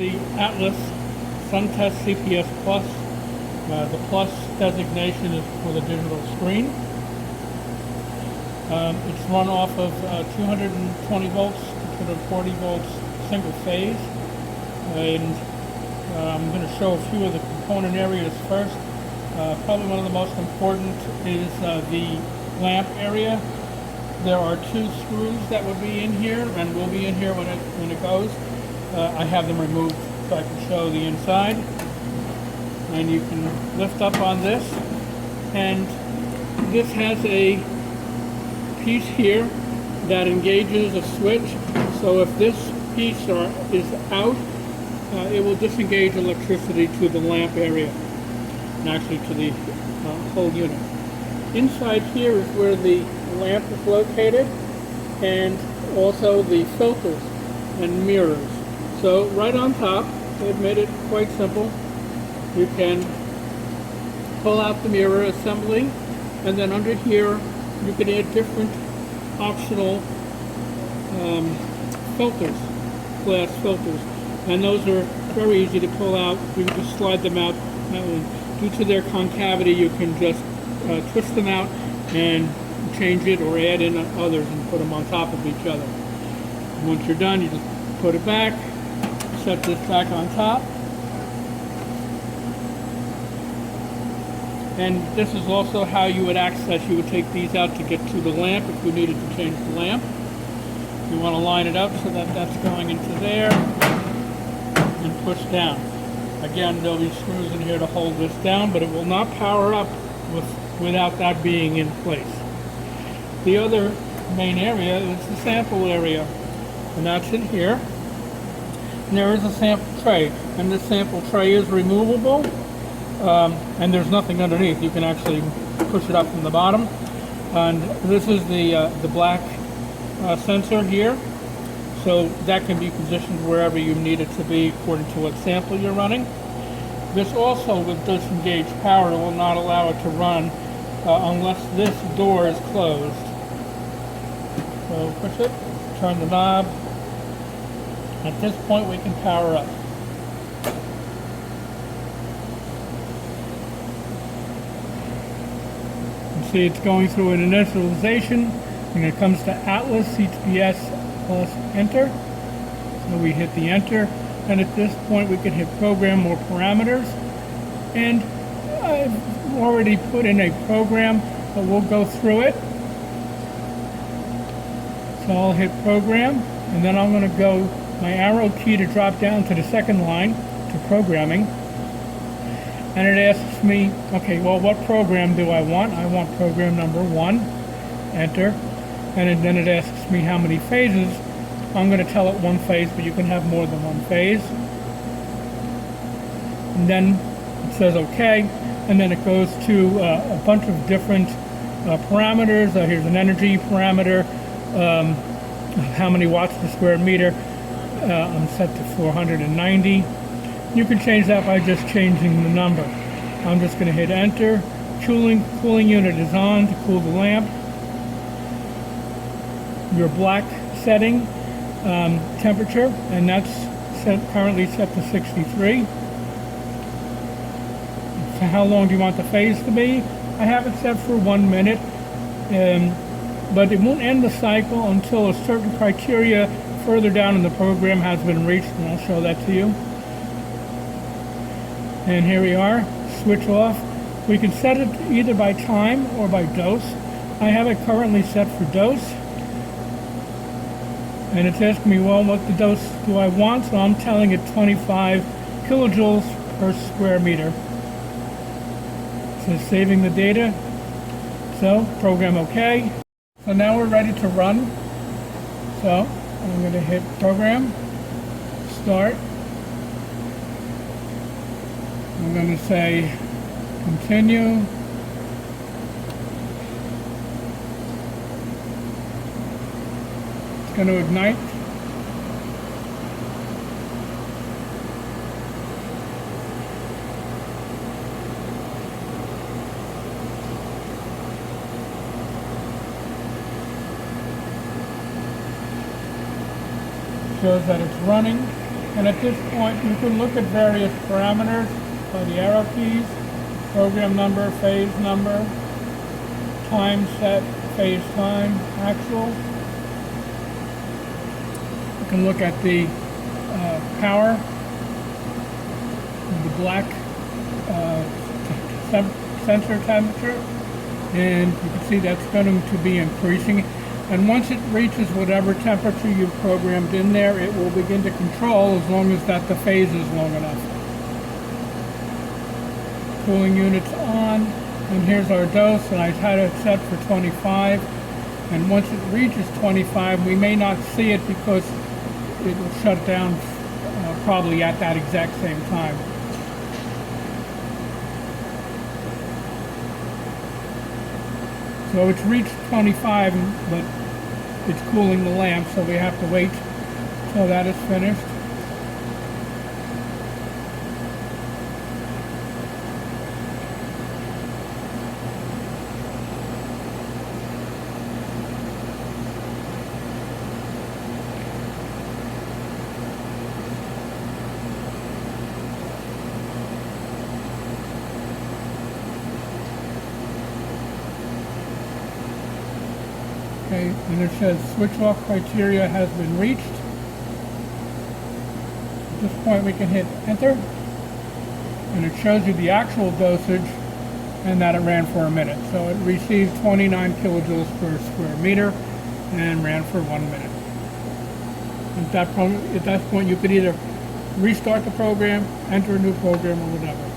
The Atlas Suntest CPS Plus. The Plus designation is for the digital screen. It's run off of 220 volts to 240 volts single phase. And I'm going to show a few of the component areas first. Probably one of the most important is the lamp area. There are two screws that would be in here and will be in here when it goes. I have them removed so I can show the inside. And you can lift up on this, and this has a piece here that engages a switch. So if this piece is out, it will disengage electricity to the lamp area, and actually to the whole unit. Inside here is where the lamp is located, and also the filters and mirrors. So right on top, they've made it quite simple. You can pull out the mirror assembly, and then under here you can add different optional filters, glass filters, and those are very easy to pull out. You can just slide them out. Due to their concavity, you can just twist them out and change it or add in others and put them on top of each other. And once you're done, you just put it back, set this back on top. And this is also how you would access. You would take these out to get to the lamp if you needed to change the lamp. You want to line it up so that that's going into there and push down. Again, there'll be screws in here to hold this down, but it will not power up without that being in place. The other main area is the sample area, and that's in here. And there is a sample tray, and this sample tray is removable. And there's nothing underneath. You can actually push it up from the bottom. And this is the black sensor here. So that can be positioned wherever you need it to be according to what sample you're running. This also, with disengaged power, will not allow it to run unless this door is closed. So push it, turn the knob. At this point we can power up. See, it's going through an initialization. When it comes to Atlas CPS plus enter, so we hit the enter, and at this point we can hit program more parameters. And I've already put in a program, but we'll go through it. So I'll hit program, and then I'm going to go my arrow key to drop down to the second line to programming. And it asks me, okay, well, what program do I want? I want program number 1, enter. And then it asks me how many phases. I'm going to tell it 1 phase, but you can have more than 1 phase. And then it says okay, and then it goes to a bunch of different parameters. Here's an energy parameter, how many watts per square meter. I'm set to 490. You can change that by just changing the number. I'm just going to hit enter. Cooling unit is on to cool the lamp. Your black setting temperature, and that's currently set to 63. So how long do you want the phase to be? I have it set for 1 minute, but it won't end the cycle until a certain criteria further down in the program has been reached, and I'll show that to you. And here we are, switch off. We can set it either by time or by dose. I have it currently set for dose. And it's asking me, well, what the dose do I want? So I'm telling it 25 kilojoules per square meter. So saving the data. So program OK. So now we're ready to run. So I'm going to hit program, start. I'm going to say continue. It's going to ignite. Shows that it's running. And at this point, you can look at various parameters by the arrow keys: program number, phase number, time set, phase time, actual. You can look at the power, the black sensor temperature, and you can see that's going to be increasing. And once it reaches whatever temperature you've programmed in there, it will begin to control as long as that the phase is long enough. Cooling units on, and here's our dose, and I had it set for 25. And once it reaches 25, we may not see it because it will shut down probably at that exact same time. So it's reached 25, but it's cooling the lamp, so we have to wait till that is finished. Okay, and it says switch off criteria has been reached. At this point we can hit enter, and it shows you the actual dosage and that it ran for a minute. So it received 29 kilojoules per square meter and ran for 1 minute. At that point you could either restart the program, enter a new program, or whatever.